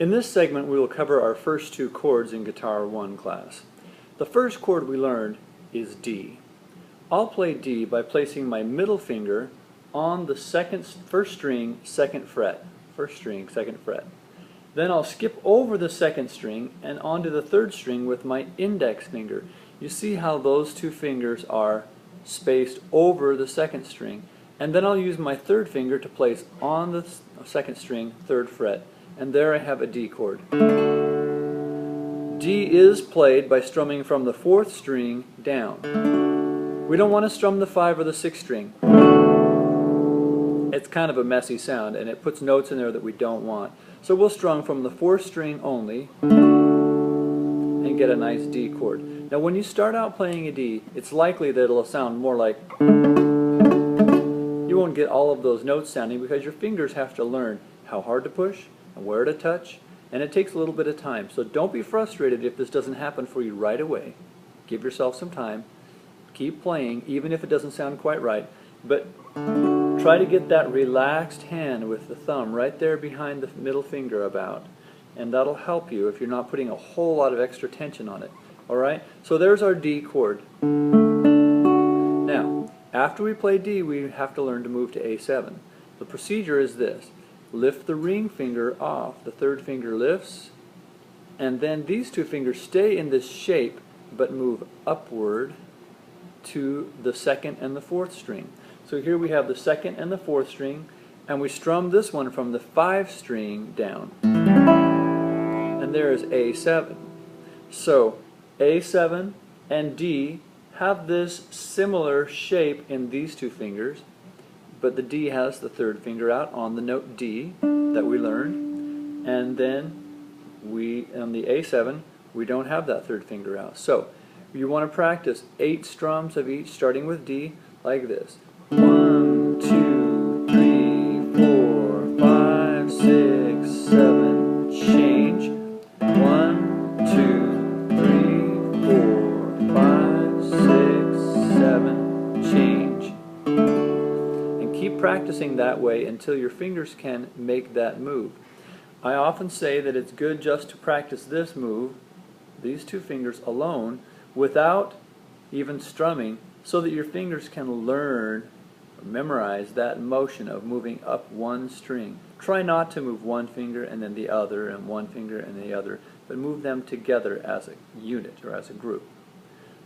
In this segment we will cover our first two chords in Guitar 1 class. The first chord we learned is D. I'll play D by placing my middle finger on the first string, second fret. First string, second fret. Then I'll skip over the second string and onto the third string with my index finger. You see how those two fingers are spaced over the second string. And then I'll use my third finger to place on the second string, third fret. And there I have a D chord. D is played by strumming from the fourth string down. We don't want to strum the 5 or the 6 string. It's kind of a messy sound and it puts notes in there that we don't want. So we'll strum from the 4th string only and get a nice D chord. Now when you start out playing a D, it's likely that it'll sound more like... You won't get all of those notes sounding because your fingers have to learn how hard to push and where to touch, and it takes a little bit of time. So don't be frustrated if this doesn't happen for you right away. Give yourself some time. Keep playing even if it doesn't sound quite right, but try to get that relaxed hand with the thumb right there behind the middle finger about, and that'll help you if you're not putting a whole lot of extra tension on it. Alright, so there's our D chord. Now, after we play D, we have to learn to move to A7. The procedure is this. Lift the ring finger off, the third finger lifts, and then these two fingers stay in this shape but move upward to the second and the fourth string. So here we have the second and the fourth string, and we strum this one from the 5 string down. And there is A7. So A7 and D have this similar shape in these two fingers, but the D has the third finger out on the note D that we learned, and then on the A7 we don't have that third finger out. So you want to practice 8 strums of each, starting with D like this. 1, 2, 3, 4, 5, 6, 7, change. 1, 2, 3, 4, 5, 6, 7, change. And keep practicing that way until your fingers can make that move. I often say that it's good just to practice this move, these two fingers alone, without even strumming, so that your fingers can learn, memorize that motion of moving up one string. Try not to move one finger and then the other and one finger and the other, but move them together as a unit or as a group.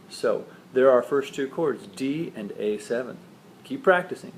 So there are our first two chords, D and A7. Keep practicing.